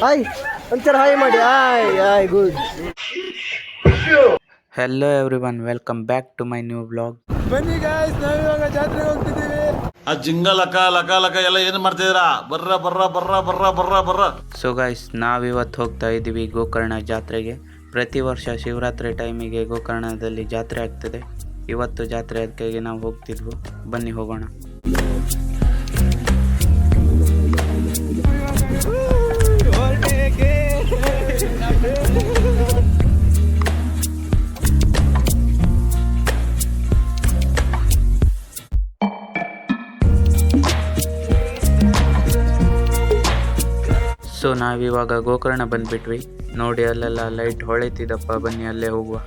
Hi ಒಂಚೂರು hi ಮಾಡಿ. Hi hi good. Hello everyone, welcome back to my new vlog. ಬನ್ನಿ guys, ನಾವಿವಾಗ ಜಾತ್ರೆಗೆ ಹೋಗ್ತಿದ್ದೀವಿ. ಆ ಜಿಂಗ ಲಕ ಲಕ ಲಕ ಎಲ್ಲ ಏನು ಮಾಡ್ತಿದ್ದೀರಾ? ಬರ್ರ ಬರ್ರ ಬರ್ರ ಬರ್ರ ಬರ್ರ ಬರ್ರ. ಸೊ ಗೈಸ್, ನಾವಿವತ್ತು ಹೋಗ್ತಾ ಇದ್ದೀವಿ ಗೋಕರ್ಣ ಜಾತ್ರೆಗೆ. ಪ್ರತಿ ವರ್ಷ ಶಿವರಾತ್ರಿ ಟೈಮಿಗೆ ಗೋಕರ್ಣದಲ್ಲಿ ಜಾತ್ರೆ ಆಗ್ತದೆ. ಇವತ್ತು ಜಾತ್ರೆ ಅದಕ್ಕಾಗಿ ನಾವು ಹೋಗ್ತಿದ್ವು. ಬನ್ನಿ ಹೋಗೋಣ. ಸೊ ನಾವಿವಾಗ ಗೋಕರ್ಣ ಬಂದ್ಬಿಟ್ವಿ. ನೋಡಿ ಅಲ್ಲೆಲ್ಲ ಲೈಟ್ ಹೊಳಿತಿದ್ದಪ್ಪ. ಬನ್ನಿ ಅಲ್ಲೇ ಹೋಗುವ.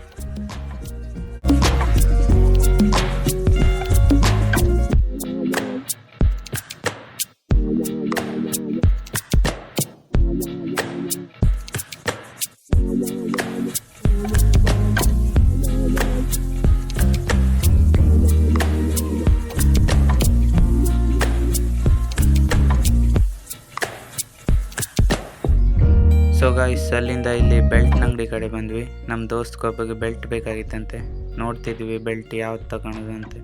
ಸೊ ಗೈಸ್, ಅಲ್ಲಿಂದ ಇಲ್ಲಿ ಬೆಲ್ಟ್ ಅಂಗಡಿ ಕಡೆ ಬಂದ್ವಿ. ನಮ್ಮ ದೋಸ್ತ್ಗೊಬ್ಬಗೆ ಬೆಲ್ಟ್ ಬೇಕಾಗಿತ್ತಂತೆ. ನೋಡ್ತಿದ್ವಿ ಬೆಲ್ಟ್ ಯಾವ್ದು ತಗೊಳೋದಂತೆ.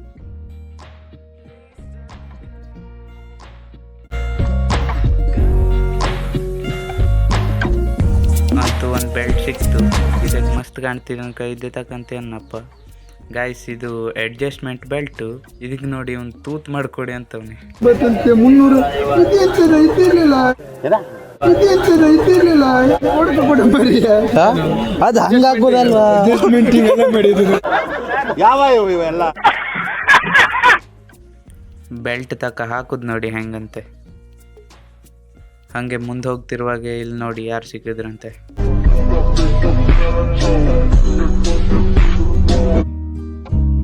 ಅಂತೂ ಒಂದು ಬೆಲ್ಟ್ ಸಿಕ್ತು. ಇದಕ್ಕೆ ಮಸ್ತ್ ಕಾಣ್ತಿದ್ದ ಕೈದೆ ತಕ್ಕಂತೆ ಅನ್ನಪ್ಪ. ಗಾಯ್ಸ್, ಇದು ಅಡ್ಜಸ್ಟ್ಮೆಂಟ್ ಬೆಲ್ಟು. ಇದಕ್ಕೆ ನೋಡಿ ಒಂದು ತೂತ್ ಮಾಡ್ಕೊಡಿ ಅಂತವ್ನಿ. ಅದು ಹಂಗಾಗ್ಬೋದಲ್ವಾ? ಯಾವ ಇವೆಲ್ಲ ಬೆಲ್ಟ್ ತಕ್ಕ ಹಾಕುದು ನೋಡಿ ಹೆಂಗಂತೆ. ಹಂಗೆ ಮುಂದೆ ಹೋಗ್ತಿರುವಾಗ ಇಲ್ಲಿ ನೋಡಿ ಯಾರು ಸಿಕ್ಕಿದ್ರಂತೆ.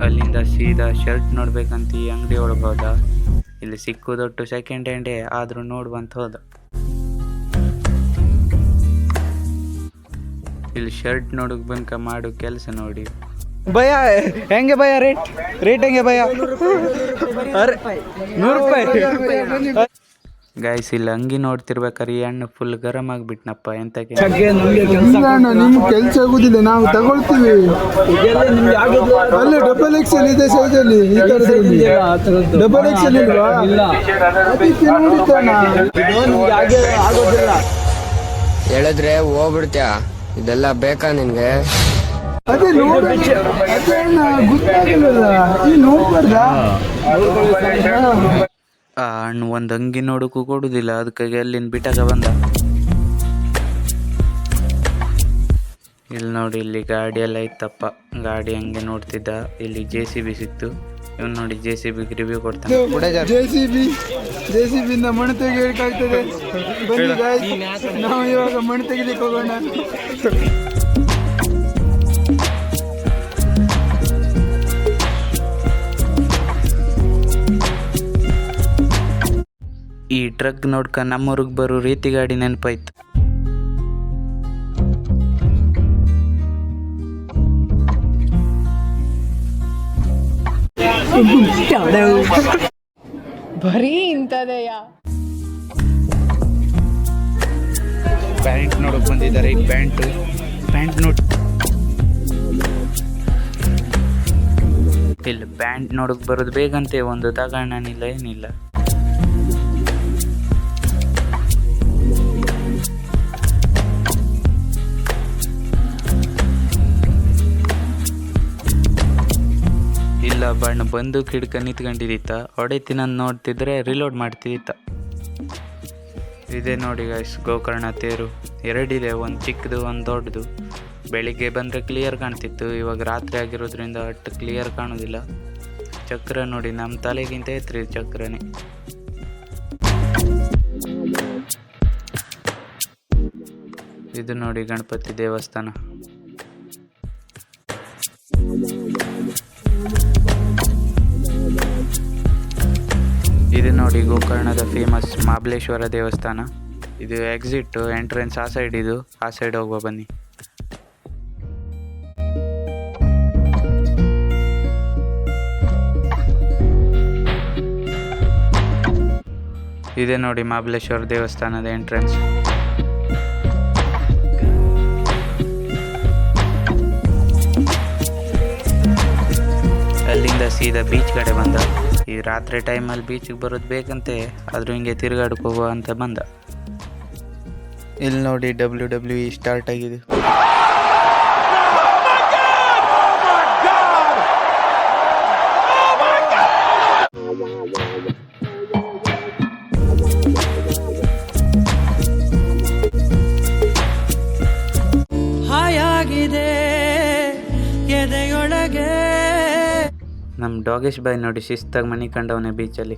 ಅಲ್ಲಿಂದ ಸೀದಾ ಶರ್ಟ್ ನೋಡ್ಬೇಕಂತ ಈ ಅಂಗಡಿ ಒಳಗೆ ಹೋದ. ಇಲ್ಲಿ ಸಿಕ್ಕುದೊಟ್ಟು ಸೆಕೆಂಡ್ ಹ್ಯಾಂಡೇ ಆದ್ರೂ ನೋಡ್ಬಂತ ಹೋದ. ಇಲ್ಲಿ ಶರ್ಟ್ ನೋಡಕ್ ಬಂಕ ಮಾಡು ಕೆಲಸ ನೋಡಿ. ಭಯ ಹೆಂಗೆ ಭಯ? ರೇಟ್ ಹೆಂಗೆ ಭಯ? 100 ರೂಪಾಯಿ. ಗಾಯ್ಸ್, ಇಲ್ಲಿ ಅಂಗಿ ನೋಡ್ತಿರ್ಬೇಕಾರೆ ಈ ಹಣ್ಣು ಫುಲ್ ಗರಂ ಆಗ್ಬಿಟ್ನಪ್ಪ. ಎಂತಕ್ಕೆ ನಿಮ್ಗೆ ಕೆಲಸ ಆಗುದಿಲ್ಲ, ನಾವು ತಗೊಳ್ತೀವಿ. ಅಲ್ಲೇ ಡಬಲ್ ಎಕ್ಸೆಲ್ ಇದೆ ಸೈಜಲ್ಲಿ. ಈ ತರದಲ್ಲಿ ಡಬಲ್ ಎಕ್ಸೆಲ್ ಇಲ್ವಾ? ಹೇಳಿದ್ರೆ ಹೋಗ್ಬಿಡ್ತೀಯ. ಇದೆಲ್ಲ ಬೇಕಾ ನಿನ್ಗೆ? ಅದೇ ಗೊತ್ತಾಗಲ್ಲ, ನೋಡ್ಬಾರ್ದಾ? ಆ ಹಣ್ಣು ಒಂದು ಅಂಗಿ ನೋಡಕ್ಕೂ ಕೊಡುದಿಲ್ಲ. ಅದಕ್ಕಾಗಿ ಅಲ್ಲಿಂದ ಬಿಟ್ಟಾಗ ಬಂದ. ಇಲ್ಲಿ ನೋಡಿ, ಇಲ್ಲಿ ಗಾಡಿ ಎಲ್ಲ ಇತ್ತಪ್ಪ. ಗಾಡಿ ಹಂಗೆ ನೋಡ್ತಿದ್ದ. ಇಲ್ಲಿ JCB ಸಿಕ್ತು. ಇವ್ನು ನೋಡಿ JCB ರಿವ್ಯೂ ಕೊಡ್ತಾನೆ. JCB ಇಂದ ಮಣ್ಣು ತೆಗಿಬೇಕಾಗ್ತದೆ. ಬನ್ನಿ ಗಾಯ್ಸ್, ನಾವು ಇವಾಗ ಮಣ್ಣು ತೆಗಿಲಿಕ್ಕೆ ಹೋಗೋಣ. ಈ ಟ್ರಕ್ ನೋಡ್ಕ ನಮ್ಮೂರಿಗೆ ಬರೋ ರೀತಿ ಗಾಡಿ ನೆನಪಾಯ್ತು. ಬರೀ ಇಂಥದೆಯ. ಪ್ಯಾಂಟ್ ನೋಡಕ್ ಬಂದಿದ್ದಾರೆ. ಈಗ ಪ್ಯಾಂಟ್ ನೋಡಿ. ಇಲ್ಲಿ ಪ್ಯಾಂಟ್ ನೋಡಕ್ ಬರೋದು ಬೇಗಂತೆ. ಒಂದು ತಗೊಂಡಿಲ್ಲ, ಏನಿಲ್ಲ. ಇಲ್ಲ, ಬಣ್ಣ ಬಂದು ಕಿಡ್ಕ ನಿಂತ್ಕೊಂಡಿದ್ದಿತ್ತ. ಹೊಡಿತೀನಿ ಅಂತ ನೋಡ್ತಿದ್ರೆ ರಿಲೋಡ್ ಮಾಡ್ತಿದ್ದಿತ್ತ. ಇದೇ ನೋಡಿ ಗೈಸ್, ಗೋಕರ್ಣ ತೇರು. ಎರಡಿದೆ, ಒಂದು ಚಿಕ್ಕದು ಒಂದು ದೊಡ್ಡದು. ಬೆಳಿಗ್ಗೆ ಬಂದರೆ ಕ್ಲಿಯರ್ ಕಾಣ್ತಿತ್ತು. ಇವಾಗ ರಾತ್ರಿ ಆಗಿರೋದ್ರಿಂದ ಅಷ್ಟು ಕ್ಲಿಯರ್ ಕಾಣೋದಿಲ್ಲ. ಚಕ್ರ ನೋಡಿ, ನಮ್ಮ ತಲೆಗಿಂತ ಎತ್ತರ ಚಕ್ರನೇ. ಇದು ನೋಡಿ ಗಣಪತಿ ದೇವಸ್ಥಾನ. ಇದು ನೋಡಿ ಗೋಕರ್ಣದ ಫೇಮಸ್ ಮಹಾಬಲೇಶ್ವರ ದೇವಸ್ಥಾನ. ಇದು ಎಕ್ಸಿಟ್, ಎಂಟ್ರೆನ್ಸ್ ಆ ಸೈಡ್. ಇದು ಆ ಸೈಡ್ ಹೋಗುವ ಬನ್ನಿ. ಇದೆ ನೋಡಿ ಮಹಾಬಲೇಶ್ವರ ದೇವಸ್ಥಾನದ ಎಂಟ್ರೆನ್ಸ್. ಸೀದಾ ಬೀಚ್ ಕಡೆ ಬಂದ. ಈ ರಾತ್ರಿ ಟೈಮಲ್ಲಿ ಬೀಚಿಗೆ ಬರೋದು ಬೇಕಂತೆ, ಆದರೂ ಹಿಂಗೆ ತಿರುಗಾಡಕ್ಕೆ ಹೋಗುವ ಅಂತ ಬಂದ. ಇಲ್ಲಿ ನೋಡಿ WWE ಸ್ಟಾರ್ಟ್ ಆಗಿದೆ. ನಮ್ಮ ಡಾಗೇಶ್ ಬಾಯ್ ನೋಡಿ ಶಿಸ್ತಾಗಿ ಮನೆ ಕಂಡವನೇ ಬೀಚಲ್ಲಿ.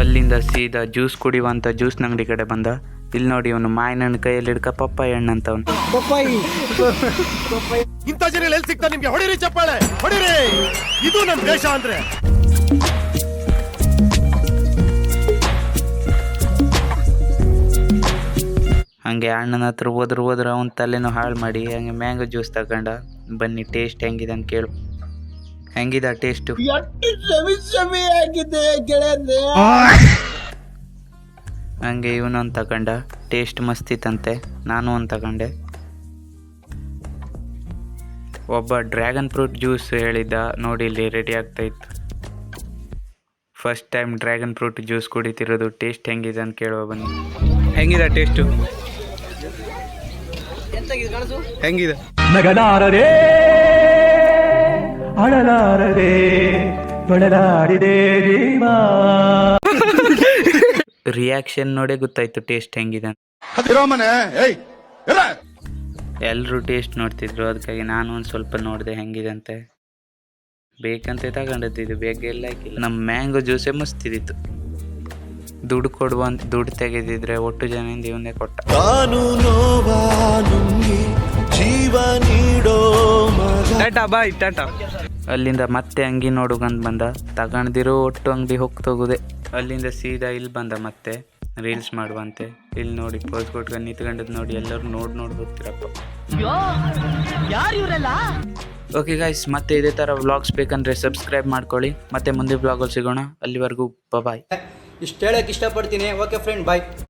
ಅಲ್ಲಿಂದ ಸೀದಾ ಜ್ಯೂಸ್ ಕುಡಿಯುವಂಥ ಜ್ಯೂಸ್ನ ಅಂಗಡಿ ಕಡೆ ಬಂದ. ಇಲ್ಲಿ ನೋಡಿ ಅವನು ಮಾವಿನ ಹಣ್ಣು ಕೈಯಲ್ಲಿ ಹಿಡ್ಕ ಪಪ್ಪಾಯಿ ಹಣ್ಣು ಅಂತವನು. ಇಂಥ ಜನ ಎಲ್ಲಿ ಸಿಗ್ತಾ ನಿಮ್ಗೆ? ಹೊಡಿರಿ ಚಪ್ಪಾಳೆ, ಹೊಡಿರಿ. ಇದು ನಮ್ಮ ದೇಶ ಅಂದ್ರೆ. ಹಂಗೆ ಅಣ್ಣನ ಹತ್ರ ಹೋದ್ರೆ ಅವನ ತಲೆನೂ ಹಾಳು ಮಾಡಿ ಹಂಗೆ ಮ್ಯಾಂಗೋ ಜ್ಯೂಸ್ ತಗೊಂಡ. ಬನ್ನಿ ಟೇಸ್ಟ್ ಹೆಂಗಿದೆ ಅಂತ ಕೇಳು. ಹೆಂಗಿದೆ ಟೇಸ್ಟು? ಹಂಗೆ ಇವನು ಒಂದು ತಗೊಂಡ. ಟೇಸ್ಟ್ ಮಸ್ತಿತ್ತಂತೆ. ನಾನು ಒಂದು ತಗೊಂಡೆ. ಒಬ್ಬ ಡ್ರ್ಯಾಗನ್ ಫ್ರೂಟ್ ಜ್ಯೂಸ್ ಹೇಳಿದ್ದ ನೋಡಿ, ಇಲ್ಲಿ ರೆಡಿ ಆಗ್ತಾ ಇತ್ತು. First time dragon fruit juice ಕುಡಿತಿರೋದು. ಟೇಸ್ಟ್ ಹೆಂಗಿದೆ ಅಂತ ಕೇಳುವ ಬನ್ನಿ. ಹೆಂಗಿದೆ ಟೇಸ್ಟು? ಹೆಂಗಿದೆ? ನಗಲಾರದೆ ಅಳಲಾರದೆ ತೊಳಲಾಡಿದೆ ಜೀವ. ರಿಯಾಕ್ಷನ್ ನೋಡೇ ಗೊತ್ತಾಯ್ತು ಟೇಸ್ಟ್ ಹೆಂಗಿದೆ. ಎಲ್ಲರೂ ಟೇಸ್ಟ್ ನೋಡ್ತಿದ್ರು, ಅದಕ್ಕಾಗಿ ನಾನು ಒಂದು ಸ್ವಲ್ಪ ನೋಡಿದೆ ಹೆಂಗಿದೆ ಅಂತೆ. ಬೇಕಂತ ತಗೊಂಡದ್ದು, ಇದು ಬೇಗ ಎಲ್ಲ ಹಾಕಿಲ್ಲ. ನಮ್ಮ ಮ್ಯಾಂಗೋ ಜ್ಯೂಸೇ ಮಸ್ತಿದ್ದಿತ್ತು. ದುಡ್ಡು ತೆಗೆದಿದ್ರೆ ಒಟ್ಟು ಜನದಿಂದ ಇವನ್ನೇ ಕೊಟ್ಟ. ಬಾಯ್ ಟಾಟಾ. ಅಲ್ಲಿಂದ ಮತ್ತೆ ಅಂಗಿ ನೋಡುಗಂತ ಬಂದ. ತಗೊಂಡಿರೋ ಒಟ್ಟು ಅಂಗಡಿ ಹೋಗ್ತೋಗುದೆ. ಅಲ್ಲಿಂದ ಸೀದಾ ಇಲ್ಲಿ ಬಂದ ಮತ್ತೆ ರೀಲ್ಸ್ ಮಾಡುವಂತೆ. ಇಲ್ಲಿ ನೋಡಿ ಪೋಸ್ ಕೊಟ್ಕೊಂಡು ನಿಂತ್ಕೊಂಡದ್ ನೋಡಿ, ಎಲ್ಲರೂ ನೋಡಿ ಹೋಗ್ತಿರಪ್ಪ. ಓಕೆ ಗೈಸ್, ಮತ್ತೆ ಇದೇ ಥರ ವ್ಲಾಗ್ಸ್ ಬೇಕಂದ್ರೆ ಸಬ್ಸ್ಕ್ರೈಬ್ ಮಾಡ್ಕೊಳ್ಳಿ. ಮತ್ತೆ ಮುಂದೆ ವ್ಲಾಗಲ್ಲಿ ಸಿಗೋಣ. ಅಲ್ಲಿವರೆಗೂ ಬಾಯ್. ಇಷ್ಟು ಹೇಳಕ್ಕೆ ಇಷ್ಟಪಡ್ತೀನಿ. ಓಕೆ ಫ್ರೆಂಡ್, ಬಾಯ್.